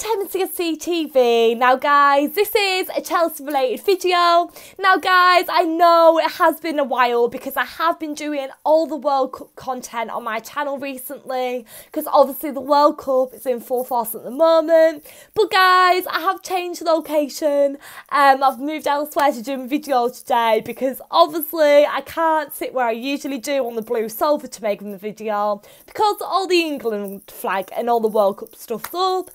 Welcome to MCSC TV. Now guys, this is a Chelsea related video. Now guys, I know it has been a while because I have been doing all the World Cup content on my channel recently, because obviously the World Cup is in full force at the moment. But guys, I have changed location. I've moved elsewhere to do my video today because obviously I can't sit where I usually do on the blue sofa to make the video because all the England flag and all the World Cup stuff's up.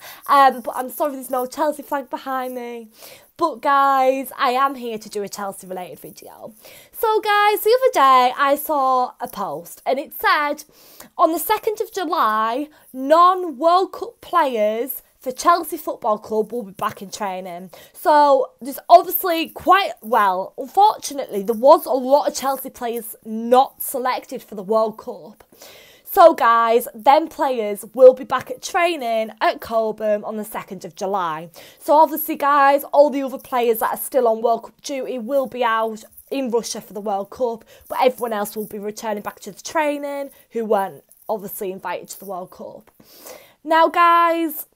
But I'm sorry there's no Chelsea flag behind me. But guys, I am here to do a Chelsea related video. So guys, the other day I saw a post and it said on the 2nd of July, non-World Cup players for Chelsea Football Club will be back in training. So there's obviously unfortunately, there was a lot of Chelsea players not selected for the World Cup. So guys, them players will be back at training at Cobham on the 2nd of July. So obviously guys, all the other players that are still on World Cup duty will be out in Russia for the World Cup, but everyone else will be returning back to the training who weren't obviously invited to the World Cup. Now guys,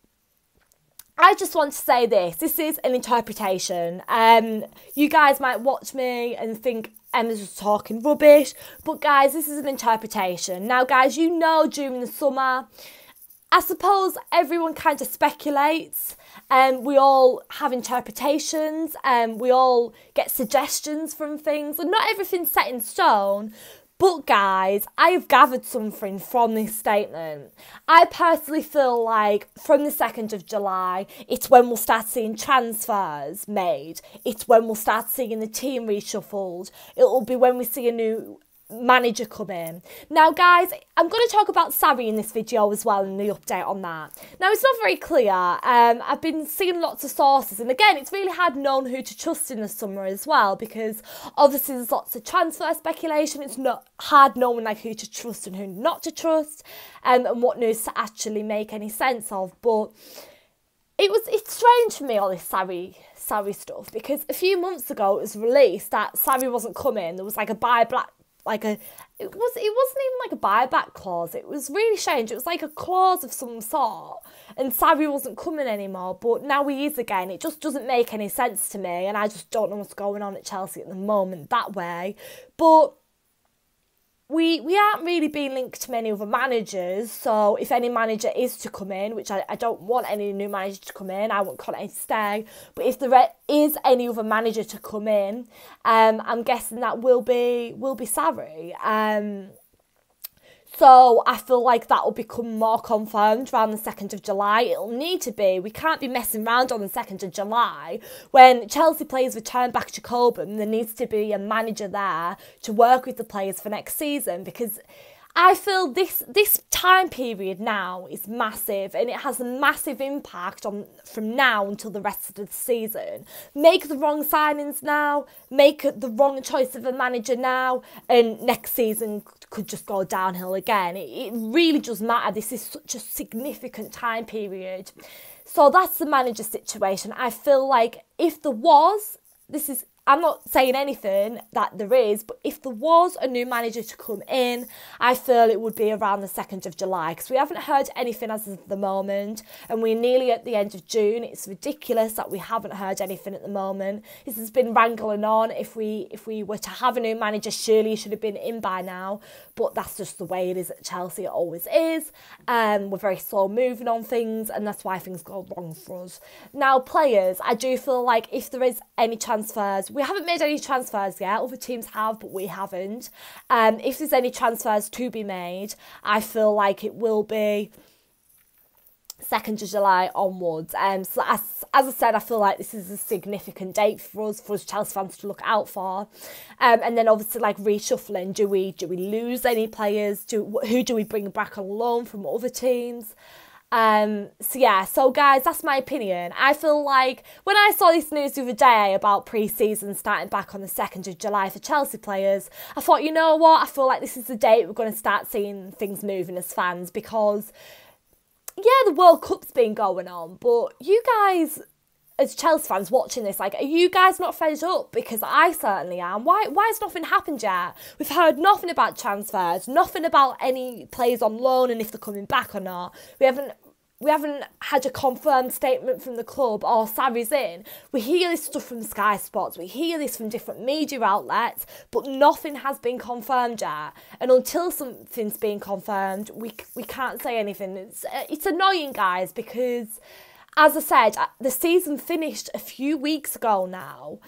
I just want to say this is an interpretation. You guys might watch me and think Emma's just talking rubbish, but guys, this is an interpretation. Now guys, you know during the summer, I suppose everyone kind of speculates and we all have interpretations and we all get suggestions from things and not everything's set in stone. But guys, I have gathered something from this statement. I personally feel like from the 2nd of July, it's when we'll start seeing transfers made. It's when we'll start seeing the team reshuffled. It'll be when we see a new manager come in. Now guys, I'm going to talk about Sarri in this video as well and the update on that. Now it's not very clear. I've been seeing lots of sources and again it's really hard knowing who to trust in the summer as well because obviously there's lots of transfer speculation. It's not hard knowing like who to trust and who not to trust and what news to actually make any sense of. But it's strange for me all this Sarri stuff because a few months ago it was released that Sarri wasn't coming. There was like a it wasn't even like a buyback clause. It was really strange. It was like a clause of some sort and Sarri wasn't coming anymore, but now he is again. It just doesn't make any sense to me and I just don't know what's going on at Chelsea at the moment that way. But we aren't really being linked to many other managers, so if any manager is to come in, which I don't want any new manager to come in, I want Conte to stay, but if there is any other manager to come in, I'm guessing that will be Sarri. So I feel like that will become more confirmed around the 2nd of July. It'll need to be. We can't be messing around on the 2nd of July. When Chelsea players return back to Cobham, there needs to be a manager there to work with the players for next season because I feel this time period now is massive and it has a massive impact on from now until the rest of the season. Make the wrong signings now, make the wrong choice of a manager now, and next season could just go downhill again. It really does matter. This is such a significant time period. So that's the manager situation. I feel like if there was, I'm not saying anything that there is, but if there was a new manager to come in, I feel it would be around the 2nd of July because we haven't heard anything as of the moment and we're nearly at the end of June. It's ridiculous that we haven't heard anything at the moment. This has been wrangling on. If we were to have a new manager, surely he should have been in by now, but that's just the way it is at Chelsea. It always is. We're very slow moving on things and that's why things go wrong for us. Now players, I do feel like if there is any transfers, we haven't made any transfers yet. Other teams have, but we haven't. If there's any transfers to be made, I feel like it will be 2nd of July onwards. So as I said, I feel like this is a significant date for us Chelsea fans to look out for. And then obviously like reshuffling, do we lose any players? Who do we bring back on loan from other teams? So guys, that's my opinion. I feel like when I saw this news the other day about pre-season starting back on the 2nd of July for Chelsea players, I thought, you know what, I feel like this is the date we're going to start seeing things moving as fans because, yeah, the World Cup's been going on, but you guys as Chelsea fans watching this, like, are you guys not fed up? Because I certainly am. Why has nothing happened yet? We've heard nothing about transfers, nothing about any players on loan and if they're coming back or not. We haven't we haven't had a confirmed statement from the club or Sarri's in. We hear this stuff from Sky Sports, we hear this from different media outlets, but nothing has been confirmed yet. And until something's been confirmed, we can't say anything. It's annoying, guys, because, as I said, the season finished a few weeks ago now.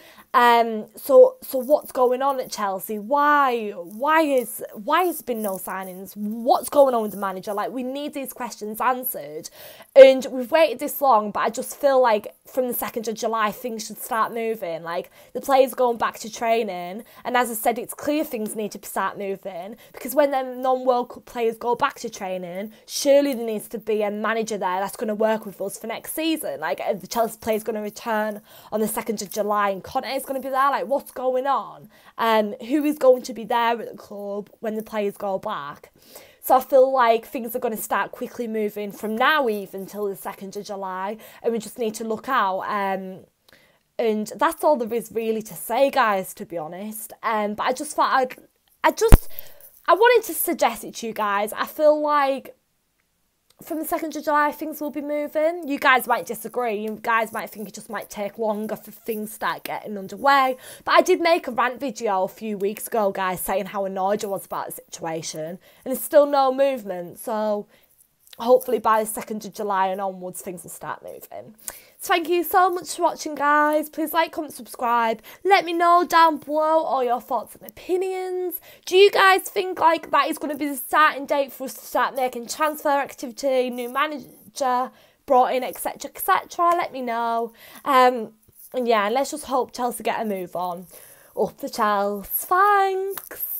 So what's going on at Chelsea? Why has been no signings? What's going on with the manager? Like, we need these questions answered. And we've waited this long, but I just feel like from the 2nd of July, things should start moving. Like, the players are going back to training. And as I said, it's clear things need to start moving, because when them non-World Cup players go back to training, surely there needs to be a manager there that's going to work with us for next season. Like, the Chelsea player's going to return on the 2nd of July and Conte is going to be there. Like, what's going on? Who is going to be there at the club when the players go back? So I feel like things are going to start quickly moving from now even till the 2nd of July, and we just need to look out. And that's all there is really to say, guys, to be honest. But I just thought I wanted to suggest it to you guys. I feel like from the 2nd of July, things will be moving. You guys might disagree. You guys might think it just might take longer for things to start getting underway. But I did make a rant video a few weeks ago, guys, saying how annoyed I was about the situation. And there's still no movement. So hopefully by the 2nd of July and onwards, things will start moving. So thank you so much for watching, guys. Please like, comment, subscribe. Let me know down below all your thoughts and opinions. Do you guys think like that is going to be the starting date for us to start making transfer activity, new manager brought in, etc, etc? Let me know. And yeah, let's just hope Chelsea get a move on. Up the Chelsea. Thanks.